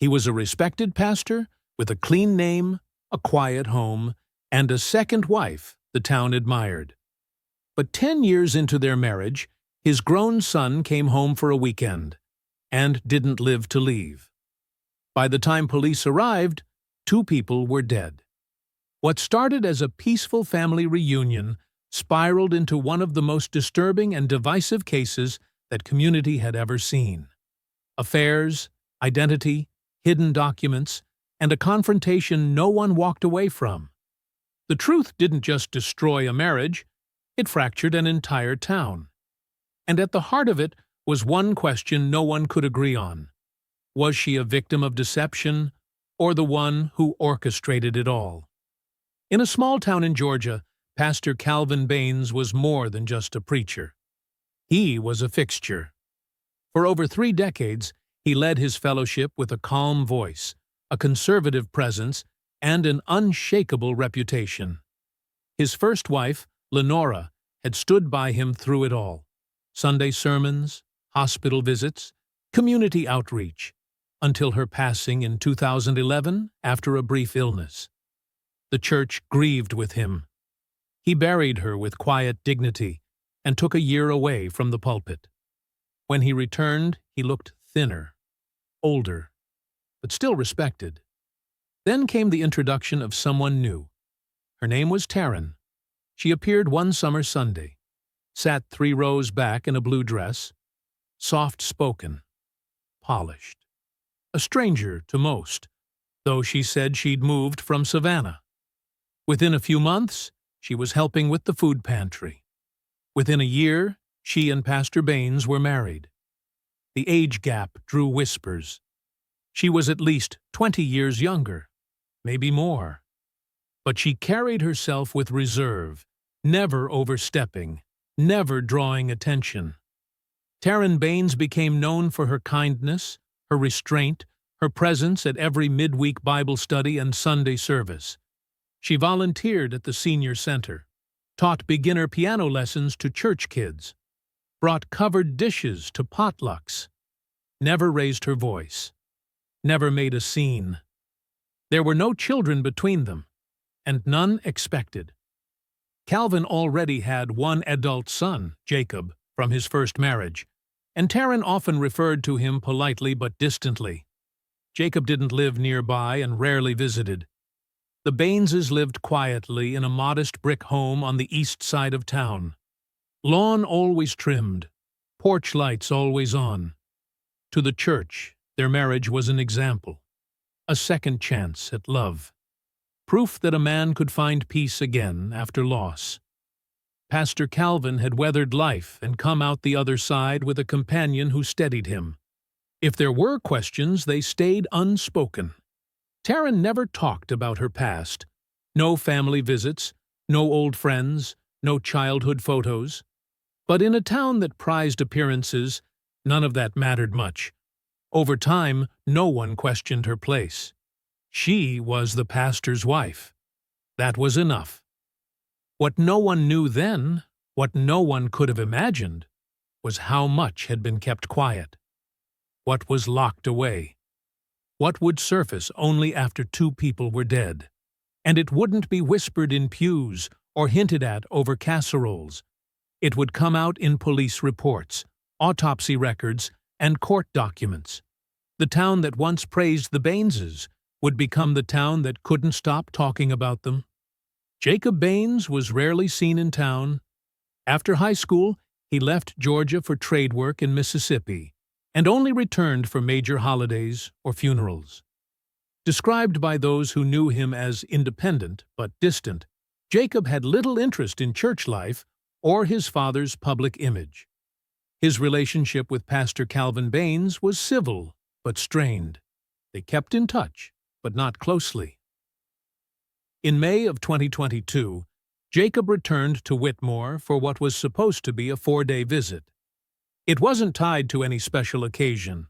He was a respected pastor with a clean name, a quiet home, and a second wife the town admired. But 10 years into their marriage, his grown son came home for a weekend and didn't live to leave. By the time police arrived, 2 people were dead. What started as a peaceful family reunion spiraled into one of the most disturbing and divisive cases that community had ever seen. Affairs, identity, hidden documents, and a confrontation no one walked away from. The truth didn't just destroy a marriage, it fractured an entire town. And at the heart of it was one question no one could agree on. Was she a victim of deception, or the one who orchestrated it all? In a small town in Georgia, Pastor Taran Baines was more than just a preacher. He was a fixture. For over 3 decades, he led his fellowship with a calm voice, a conservative presence, and an unshakable reputation. His first wife, Lenora, had stood by him through it all. Sunday sermons, hospital visits, community outreach, until her passing in 2011 after a brief illness. The church grieved with him. He buried her with quiet dignity and took a year away from the pulpit. When he returned, he looked thinner, older, but still respected. Then came the introduction of someone new. Her name was Taran. She appeared one summer Sunday, sat 3 rows back in a blue dress, soft-spoken, polished. A stranger to most, though she said she'd moved from Savannah. Within a few months, she was helping with the food pantry. Within a year, she and Pastor Baines were married. The age gap drew whispers. She was at least 20 years younger, maybe more. But she carried herself with reserve, never overstepping, never drawing attention. Taran Baines became known for her kindness, her restraint, her presence at every midweek Bible study and Sunday service. She volunteered at the senior center, taught beginner piano lessons to church kids, brought covered dishes to potlucks, never raised her voice, never made a scene. There were no children between them, and none expected. Calvin already had one adult son, Jacob, from his first marriage, and Taran often referred to him politely but distantly. Jacob didn't live nearby and rarely visited. The Baineses lived quietly in a modest brick home on the east side of town. Lawn always trimmed, porch lights always on. To the church, their marriage was an example, a second chance at love, proof that a man could find peace again after loss. Pastor Calvin had weathered life and come out the other side with a companion who steadied him. If there were questions, they stayed unspoken. Taran never talked about her past. No family visits, no old friends, no childhood photos. But in a town that prized appearances, none of that mattered much. Over time, no one questioned her place. She was the pastor's wife. That was enough. What no one knew then, what no one could have imagined, was how much had been kept quiet. What was locked away. What would surface only after 2 people were dead. And it wouldn't be whispered in pews or hinted at over casseroles. It would come out in police reports, autopsy records, and court documents. The town that once praised the Baineses would become the town that couldn't stop talking about them. Jacob Baines was rarely seen in town. After high school, he left Georgia for trade work in Mississippi, and only returned for major holidays or funerals. Described by those who knew him as independent but distant, Jacob had little interest in church life or his father's public image. His relationship with Pastor Taran Baines was civil but strained. They kept in touch, but not closely. In May of 2022, Jacob returned to Whitmore for what was supposed to be a 4-day visit. It wasn't tied to any special occasion.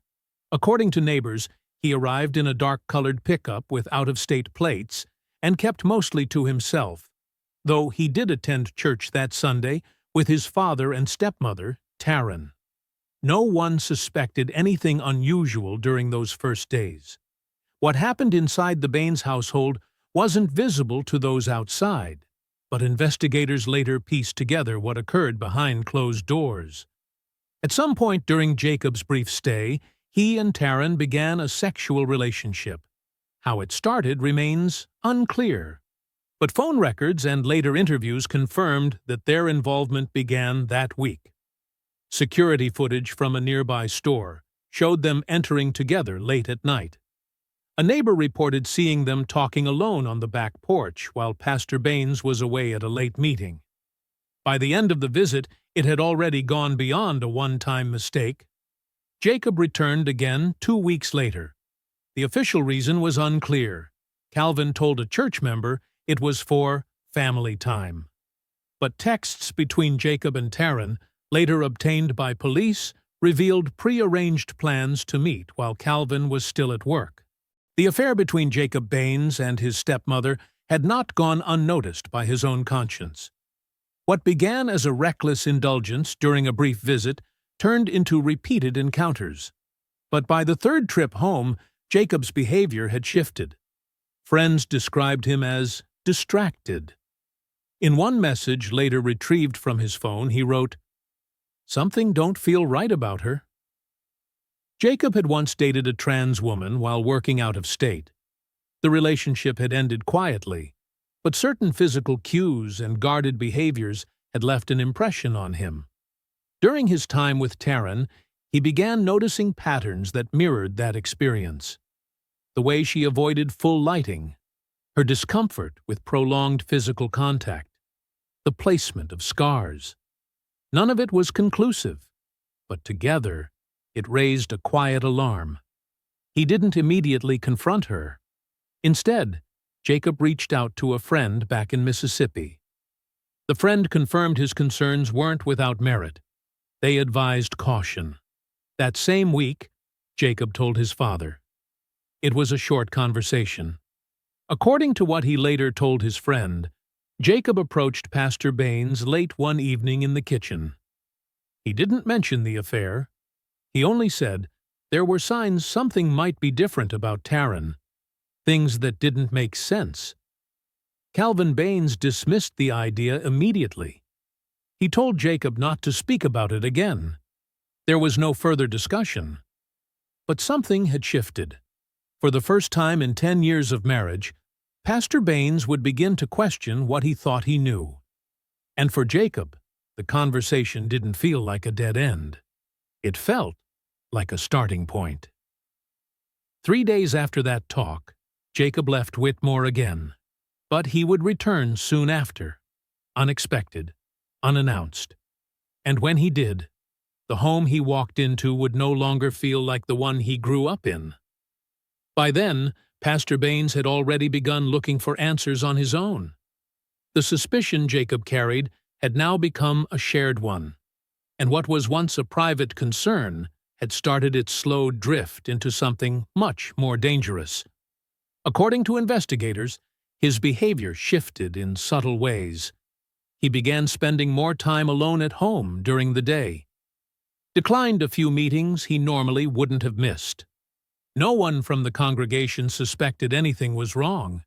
According to neighbors, he arrived in a dark-colored pickup with out-of-state plates and kept mostly to himself, though he did attend church that Sunday with his father and stepmother, Taran. No one suspected anything unusual during those first days. What happened inside the Baines household wasn't visible to those outside, but investigators later pieced together what occurred behind closed doors. At some point during Jacob's brief stay, he and Taran began a sexual relationship. How it started remains unclear, but phone records and later interviews confirmed that their involvement began that week. Security footage from a nearby store showed them entering together late at night. A neighbor reported seeing them talking alone on the back porch while Pastor Baines was away at a late meeting. By the end of the visit, it had already gone beyond a one-time mistake. Jacob returned again 2 weeks later. The official reason was unclear. Calvin told a church member it was for family time. But texts between Jacob and Taran, later obtained by police, revealed pre-arranged plans to meet while Calvin was still at work. The affair between Jacob Baines and his stepmother had not gone unnoticed by his own conscience. What began as a reckless indulgence during a brief visit turned into repeated encounters. But by the third trip home, Jacob's behavior had shifted. Friends described him as distracted. In one message later retrieved from his phone, he wrote, "Something don't feel right about her." Jacob had once dated a trans woman while working out of state. The relationship had ended quietly, but certain physical cues and guarded behaviors had left an impression on him. During his time with Taran, he began noticing patterns that mirrored that experience. The way she avoided full lighting, her discomfort with prolonged physical contact, the placement of scars. None of it was conclusive, but together it raised a quiet alarm. He didn't immediately confront her. Instead, Jacob reached out to a friend back in Mississippi. The friend confirmed his concerns weren't without merit. They advised caution. That same week, Jacob told his father. It was a short conversation. According to what he later told his friend, Jacob approached Pastor Baines late one evening in the kitchen. He didn't mention the affair. He only said there were signs something might be different about Taran, things that didn't make sense. Calvin Baines dismissed the idea immediately. He told Jacob not to speak about it again. There was no further discussion. But something had shifted. For the first time in 10 years of marriage, Pastor Baines would begin to question what he thought he knew. And for Jacob, the conversation didn't feel like a dead end. It felt like a starting point. 3 days after that talk, Jacob left Whitmore again. But he would return soon after, unexpected, unannounced. And when he did, the home he walked into would no longer feel like the one he grew up in. By then, Pastor Baines had already begun looking for answers on his own. The suspicion Jacob carried had now become a shared one, and what was once a private concern had started its slow drift into something much more dangerous. According to investigators, his behavior shifted in subtle ways. He began spending more time alone at home during the day. Declined a few meetings he normally wouldn't have missed. No one from the congregation suspected anything was wrong.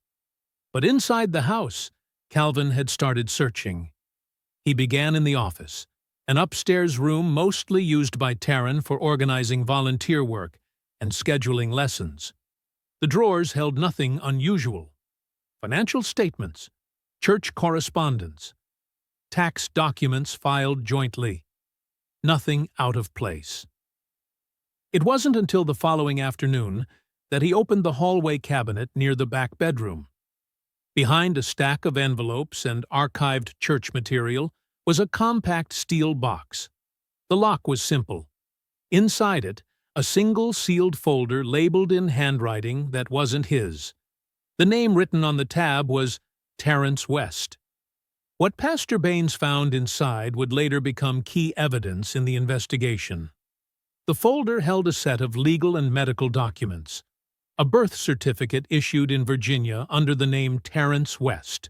But inside the house, Calvin had started searching. He began in the office, an upstairs room mostly used by Taran for organizing volunteer work and scheduling lessons. The drawers held nothing unusual. Financial statements, church correspondence, tax documents filed jointly. Nothing out of place. It wasn't until the following afternoon that he opened the hallway cabinet near the back bedroom. Behind a stack of envelopes and archived church material was a compact steel box. The lock was simple. Inside it, a single sealed folder labeled in handwriting that wasn't his. The name written on the tab was Terrence West. What Pastor Baines found inside would later become key evidence in the investigation. The folder held a set of legal and medical documents, a birth certificate issued in Virginia under the name Terrence West,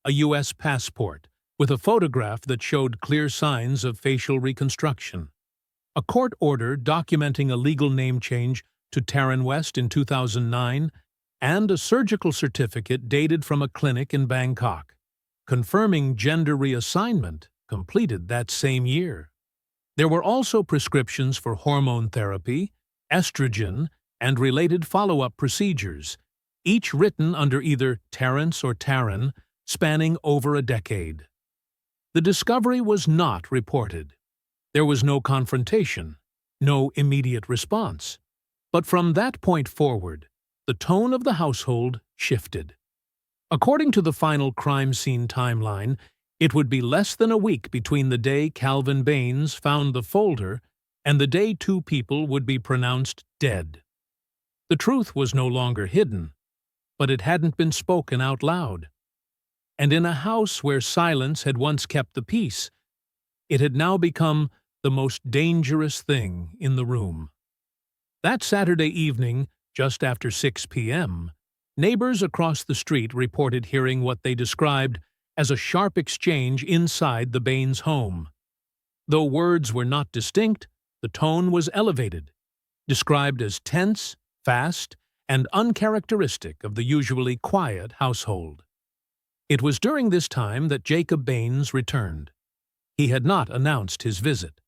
a U.S. passport with a photograph that showed clear signs of facial reconstruction, a court order documenting a legal name change to Taran West in 2009, and a surgical certificate dated from a clinic in Bangkok, confirming gender reassignment completed that same year. There were also prescriptions for hormone therapy, estrogen, and related follow-up procedures, each written under either Terence or Taran, spanning over a decade. The discovery was not reported. There was no confrontation, no immediate response. But from that point forward, the tone of the household shifted. According to the final crime scene timeline, it would be less than a week between the day Calvin Baines found the folder and the day two people would be pronounced dead. The truth was no longer hidden, but it hadn't been spoken out loud. And in a house where silence had once kept the peace, it had now become the most dangerous thing in the room. That Saturday evening, just after 6 p.m., neighbors across the street reported hearing what they described as a sharp exchange inside the Baines home. Though words were not distinct, the tone was elevated, described as tense, fast, and uncharacteristic of the usually quiet household. It was during this time that Jacob Baines returned. He had not announced his visit.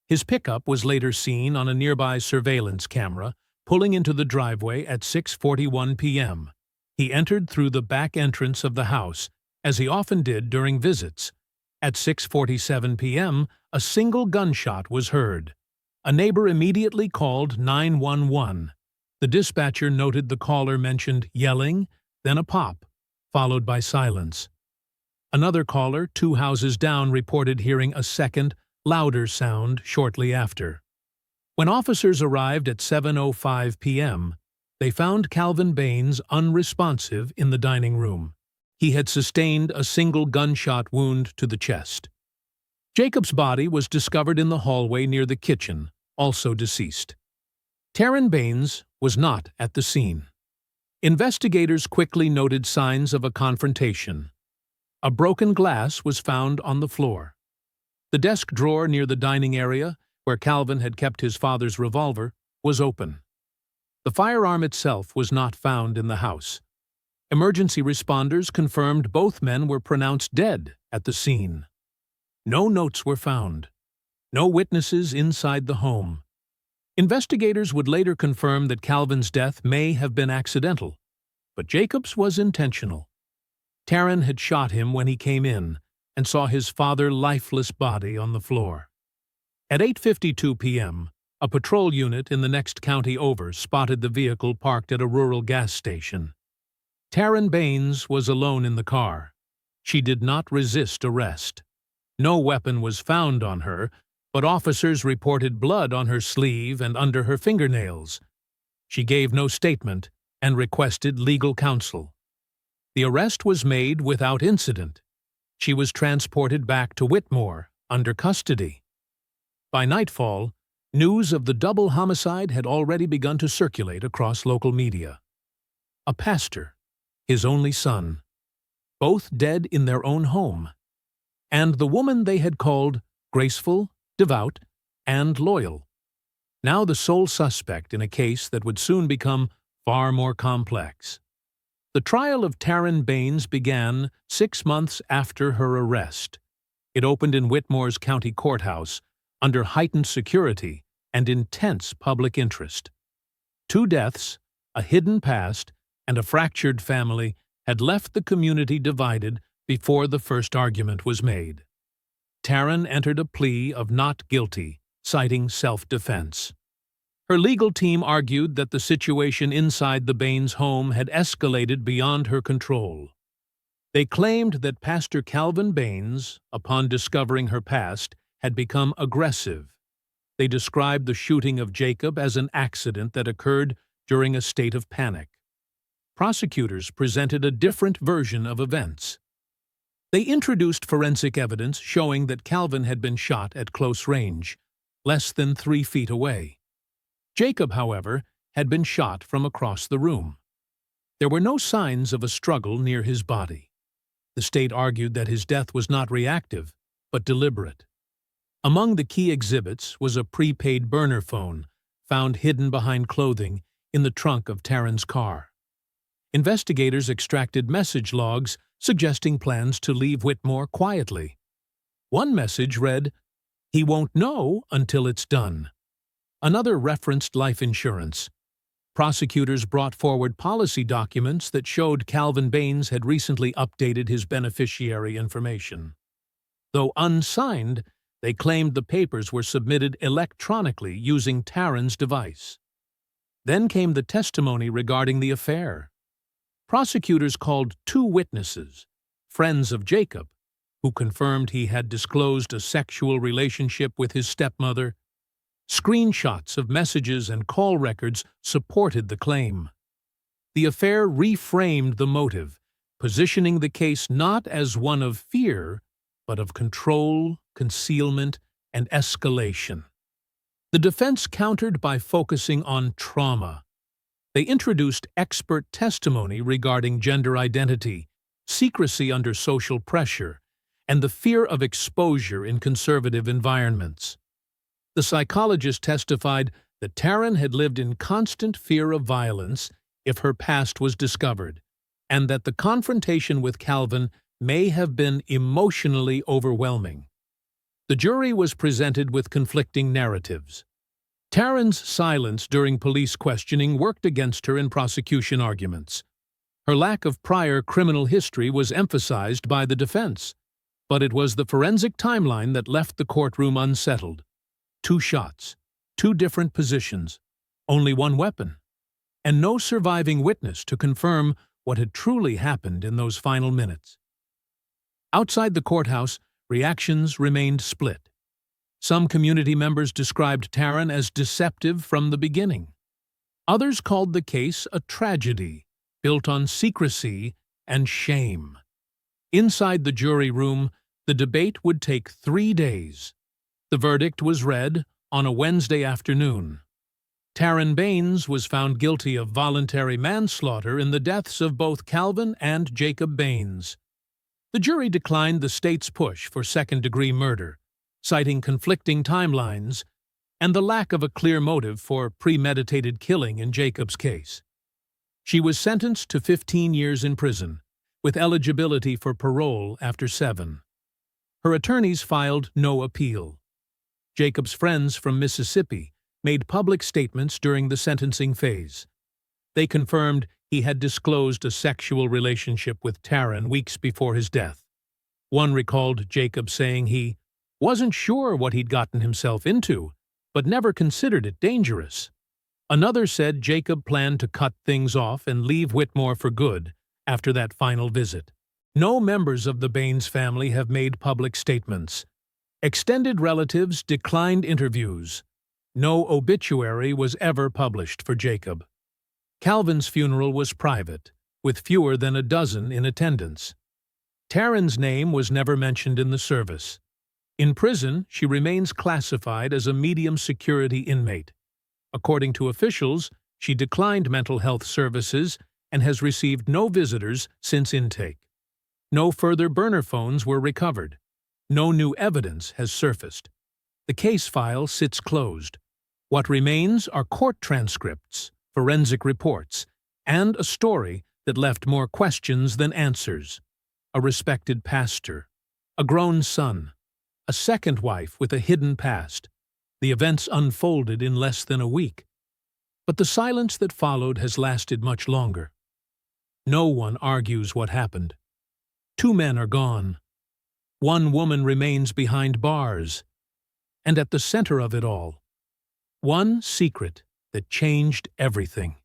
His pickup was later seen on a nearby surveillance camera, pulling into the driveway at 6:41 p.m. He entered through the back entrance of the house, as he often did during visits. At 6:47 p.m., a single gunshot was heard. A neighbor immediately called 911. The dispatcher noted the caller mentioned yelling, then a pop, followed by silence. Another caller, 2 houses down, reported hearing a second, louder sound shortly after. When officers arrived at 7:05 p.m., they found Calvin Baines unresponsive in the dining room. He had sustained a single gunshot wound to the chest. Jacob's body was discovered in the hallway near the kitchen, also deceased. Taran Baines was not at the scene. Investigators quickly noted signs of a confrontation. A broken glass was found on the floor. The desk drawer near the dining area, where Calvin had kept his father's revolver, was open. The firearm itself was not found in the house. Emergency responders confirmed both men were pronounced dead at the scene. No notes were found. No witnesses inside the home. Investigators would later confirm that Calvin's death may have been accidental, but Jacob's was intentional. Taran had shot him when he came in and saw his father's lifeless body on the floor. At 8:52 p.m., a patrol unit in the next county over spotted the vehicle parked at a rural gas station. Taran Baines was alone in the car. She did not resist arrest. No weapon was found on her, but officers reported blood on her sleeve and under her fingernails. She gave no statement and requested legal counsel. The arrest was made without incident. She was transported back to Whitmore under custody. By nightfall, news of the double homicide had already begun to circulate across local media. A pastor, his only son, both dead in their own home, and the woman they had called graceful, devout, and loyal, now the sole suspect in a case that would soon become far more complex. The trial of Taran Baines began 6 months after her arrest. It opened in Whitmore's county courthouse, under heightened security and intense public interest. 2 deaths, a hidden past, and a fractured family had left the community divided before the first argument was made. Taran entered a plea of not guilty, citing self-defense. Her legal team argued that the situation inside the Baines home had escalated beyond her control. They claimed that Pastor Calvin Baines, upon discovering her past, had become aggressive. They described the shooting of Jacob as an accident that occurred during a state of panic. Prosecutors presented a different version of events. They introduced forensic evidence showing that Calvin had been shot at close range, less than 3 feet away. Jacob, however, had been shot from across the room. There were no signs of a struggle near his body. The state argued that his death was not reactive, but deliberate. Among the key exhibits was a prepaid burner phone found hidden behind clothing in the trunk of Taran's car. Investigators extracted message logs suggesting plans to leave Whitmore quietly. One message read, "He won't know until it's done." Another referenced life insurance. Prosecutors brought forward policy documents that showed Calvin Baines had recently updated his beneficiary information. Though unsigned, they claimed the papers were submitted electronically using Taran's device. Then came the testimony regarding the affair. Prosecutors called 2 witnesses, friends of Jacob, who confirmed he had disclosed a sexual relationship with his stepmother. Screenshots of messages and call records supported the claim. The affair reframed the motive, positioning the case not as one of fear, but of control, concealment, and escalation. The defense countered by focusing on trauma. They introduced expert testimony regarding gender identity, secrecy under social pressure, and the fear of exposure in conservative environments. The psychologist testified that Taran had lived in constant fear of violence if her past was discovered, and that the confrontation with Calvin may have been emotionally overwhelming. The jury was presented with conflicting narratives. Taran's silence during police questioning worked against her in prosecution arguments. Her lack of prior criminal history was emphasized by the defense, but it was the forensic timeline that left the courtroom unsettled. 2 shots, 2 different positions, only 1 weapon, and no surviving witness to confirm what had truly happened in those final minutes. Outside the courthouse, reactions remained split. Some community members described Taran as deceptive from the beginning. Others called the case a tragedy, built on secrecy and shame. Inside the jury room, the debate would take 3 days. The verdict was read on a Wednesday afternoon. Taran Baines was found guilty of voluntary manslaughter in the deaths of both Calvin and Jacob Baines. The jury declined the state's push for second-degree murder, citing conflicting timelines and the lack of a clear motive for premeditated killing in Jacob's case. She was sentenced to 15 years in prison, with eligibility for parole after 7. Her attorneys filed no appeal. Jacob's friends from Mississippi made public statements during the sentencing phase. They confirmed he had disclosed a sexual relationship with Taran weeks before his death. One recalled Jacob saying he wasn't sure what he'd gotten himself into, but never considered it dangerous. Another said Jacob planned to cut things off and leave Whitmore for good after that final visit. No members of the Baines family have made public statements. Extended relatives declined interviews. No obituary was ever published for Jacob. Calvin's funeral was private, with fewer than a dozen in attendance. Taran's name was never mentioned in the service. In prison, she remains classified as a medium-security inmate. According to officials, she declined mental health services and has received no visitors since intake. No further burner phones were recovered. No new evidence has surfaced. The case file sits closed. What remains are court transcripts, forensic reports, and a story that left more questions than answers. A respected pastor, a grown son, a second wife with a hidden past. The events unfolded in less than a week. But the silence that followed has lasted much longer. No one argues what happened. 2 men are gone. 1 woman remains behind bars. And at the center of it all, one secret that changed everything.